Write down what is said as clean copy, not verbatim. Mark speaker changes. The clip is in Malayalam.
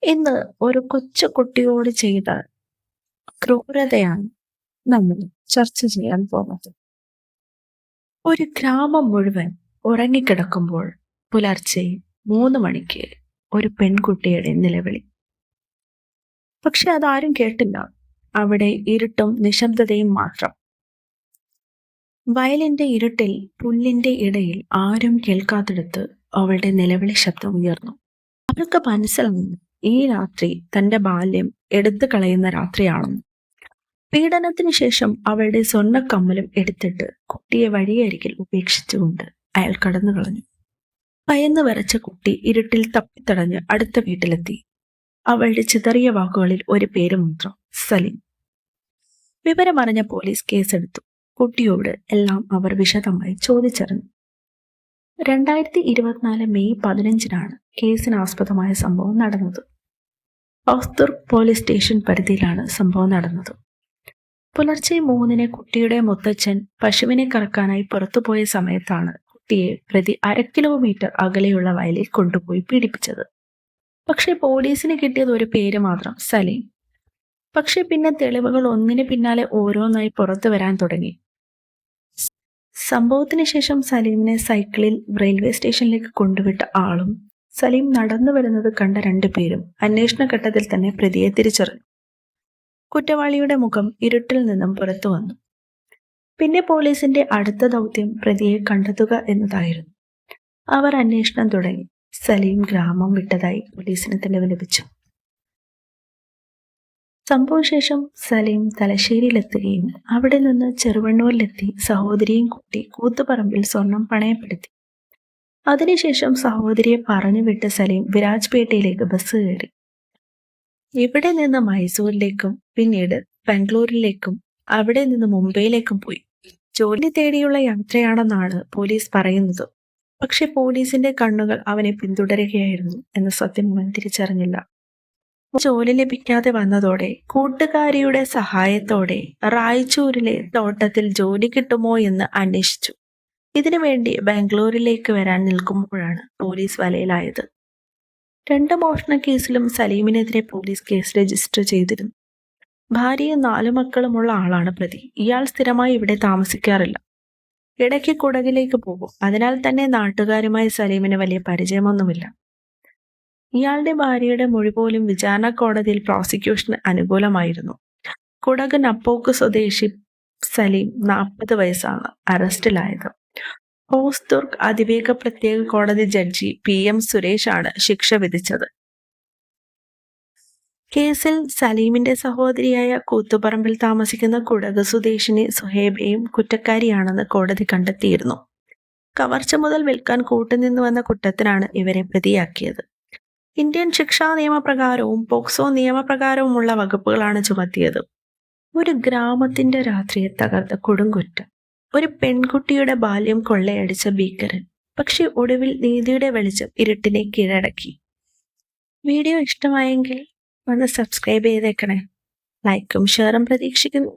Speaker 1: ഇന്ന് ഒരു കൊച്ചു കുട്ടിയോട് ചെയ്ത ക്രൂരതയാണ് നമ്മൾ ചർച്ച ചെയ്യാൻ പോകുന്നത്. ഒരു ഗ്രാമം മുഴുവൻ ഉറങ്ങിക്കിടക്കുമ്പോൾ പുലർച്ചെ 3 മണിക്ക് ഒരു പെൺകുട്ടിയുടെ നിലവിളി. പക്ഷെ അതാരും കേട്ടില്ല. അവിടെ ഇരുട്ടും നിശബ്ദതയും മാത്രം. വയലിന്റെ ഇരുട്ടിൽ പുല്ലിന്റെ ഇടയിൽ ആരും കേൾക്കാത്തിടത്ത് അവളുടെ നിലവിളി ശബ്ദം ഉയർന്നു. അവൾക്ക് മനസ്സിലാവുന്നു, ഈ രാത്രി തന്റെ ബാല്യം എടുത്തു കളയുന്ന രാത്രിയാണെന്ന്. പീഡനത്തിന് ശേഷം അവളുടെ സ്വർണ്ണക്കമ്മലും എടുത്തിട്ട് കുട്ടിയെ വഴിയരികിൽ ഉപേക്ഷിച്ചുകൊണ്ട് അയാൾ കടന്നു കളഞ്ഞു. ഭയന്ന് വരച്ച കുട്ടി ഇരുട്ടിൽ തപ്പിത്തടഞ്ഞ് അടുത്ത വീട്ടിലെത്തി. അവളുടെ ചിതറിയ വാക്കുകളിൽ ഒരു പേര് മാത്രം, സലീം. വിവരമറിഞ്ഞ പോലീസ് കേസെടുത്തു. കുട്ടിയോട് എല്ലാം അവർ വിശദമായി ചോദിച്ചറിഞ്ഞു. 2024 മെയ് 15-നാണ് കേസിനാസ്പദമായ സംഭവം നടന്നത്. ഹോസ്ദുർഗ് പോലീസ് സ്റ്റേഷൻ പരിധിയിലാണ് സംഭവം നടന്നത്. പുലർച്ചെ 3-ന് കുട്ടിയുടെ മുത്തച്ഛൻ പശുവിനെ കറക്കാനായി പുറത്തുപോയ സമയത്താണ് കുട്ടിയെ പ്രതി 1/2 കിലോമീറ്റർ അകലെയുള്ള വയലിൽ കൊണ്ടുപോയി പീഡിപ്പിച്ചത്. പക്ഷെ പോലീസിന് കിട്ടിയത് ഒരു പേര് മാത്രം, സലീം. പക്ഷെ പിന്നെ തെളിവുകൾ ഒന്നിന് പിന്നാലെ ഓരോന്നായി പുറത്തു വരാൻ തുടങ്ങി. സംഭവത്തിന് ശേഷം സലീമിനെ സൈക്കിളിൽ റെയിൽവേ സ്റ്റേഷനിലേക്ക് കൊണ്ടുവിട്ട ആളും സലീം നടന്നു വരുന്നത് കണ്ട 2 പേരും അന്വേഷണ ഘട്ടത്തിൽ തന്നെ പ്രതിയെ തിരിച്ചറിഞ്ഞു. കുറ്റവാളിയുടെ മുഖം ഇരുട്ടിൽ നിന്നും പുറത്തു വന്നു. പിന്നെ പോലീസിന്റെ അടുത്ത ദൗത്യം പ്രതിയെ കണ്ടെത്തുക എന്നതായിരുന്നു. അവർ അന്വേഷണം തുടങ്ങി. സലീം ഗ്രാമം വിട്ടതായി പോലീസിന് തെളിവ് ലഭിച്ചു. സംഭവശേഷം സലീം തലശ്ശേരിയിലെത്തുകയും അവിടെ നിന്ന് ചെറുവണ്ണൂരിലെത്തി സഹോദരിയും കൂട്ടി കൂത്തുപറമ്പിൽ സ്വർണം പണയപ്പെടുത്തി. അതിനുശേഷം സഹോദരിയെ പറഞ്ഞു വിട്ട് സലീം വിരാജ്പേട്ടയിലേക്ക് ബസ് കയറി. ഇവിടെ നിന്ന് മൈസൂരിലേക്കും പിന്നീട് ബാംഗ്ലൂരിലേക്കും അവിടെ നിന്ന് മുംബൈയിലേക്കും പോയി. ജോലി തേടിയുള്ള യാത്രയാണെന്നാണ് പോലീസ് പറയുന്നത്. പക്ഷെ പോലീസിന്റെ കണ്ണുകൾ അവനെ പിന്തുടരുകയായിരുന്നു എന്ന സത്യം അവൻ തിരിച്ചറിഞ്ഞില്ല. ജോലി ലഭിക്കാതെ വന്നതോടെ കൂട്ടുകാരിയുടെ സഹായത്തോടെ റായ്ചൂരിലെ തോട്ടത്തിൽ ജോലി കിട്ടുമോ എന്ന് അന്വേഷിച്ചു. ഇതിനുവേണ്ടി ബാംഗ്ലൂരിലേക്ക് വരാൻ നിൽക്കുമ്പോഴാണ് പോലീസ് വലയിലായത്. 2 മോഷണ കേസിലും സലീമിനെതിരെ പോലീസ് കേസ് രജിസ്റ്റർ ചെയ്തിരുന്നു. ഭാര്യയും 4 മക്കളുമുള്ള ആളാണ് പ്രതി. ഇയാൾ സ്ഥിരമായി ഇവിടെ താമസിക്കാറില്ല. ഇടയ്ക്ക് കുടകിലേക്ക് പോകും. അതിനാൽ തന്നെ നാട്ടുകാരുമായി സലീമിന് വലിയ പരിചയമൊന്നുമില്ല. ഇയാളുടെ ഭാര്യയുടെ മൊഴി പോലും വിചാരണ കോടതിയിൽ പ്രോസിക്യൂഷന് അനുകൂലമായിരുന്നു. കുടക് നപ്പോക്ക് സ്വദേശി സലീം 40 വയസ്സാണ് അറസ്റ്റിലായത്. ഹോസ്ദുർഗ് അതിവേഗ പ്രത്യേക കോടതി ജഡ്ജി PM സുരേഷ് ആണ് ശിക്ഷ വിധിച്ചത്. കേസിൽ സലീമിന്റെ സഹോദരിയായ കൂത്തുപറമ്പിൽ താമസിക്കുന്ന കുടക് സ്വദേശിനി സുഹേബയും കുറ്റക്കാരിയാണെന്ന് കോടതി കണ്ടെത്തിയിരുന്നു. കവർച്ച മുതൽ വിൽക്കാൻ കൂട്ടുനിന്നുവെന്ന കുറ്റത്തിനാണ് ഇവരെ പ്രതിയാക്കിയത്. ഇന്ത്യൻ ശിക്ഷാ നിയമപ്രകാരവും പോക്സോ നിയമപ്രകാരവുമുള്ള വകുപ്പുകളാണ് ചുമത്തിയത്. ഒരു ഗ്രാമത്തിന്റെ രാത്രിയെ തകർത്ത കൊടുങ്കുറ്റം. ഒരു പെൺകുട്ടിയുടെ ബാല്യം കൊള്ളയടിച്ച ഭീകരൻ. പക്ഷെ ഒടുവിൽ നീതിയുടെ വെളിച്ചം ഇരുട്ടിനെ കീഴടക്കി. വീഡിയോ ഇഷ്ടമായെങ്കിൽ ഒന്ന് സബ്സ്ക്രൈബ് ചെയ്തേക്കണേ. ലൈക്കും ഷെയറും പ്രതീക്ഷിക്കുന്നു.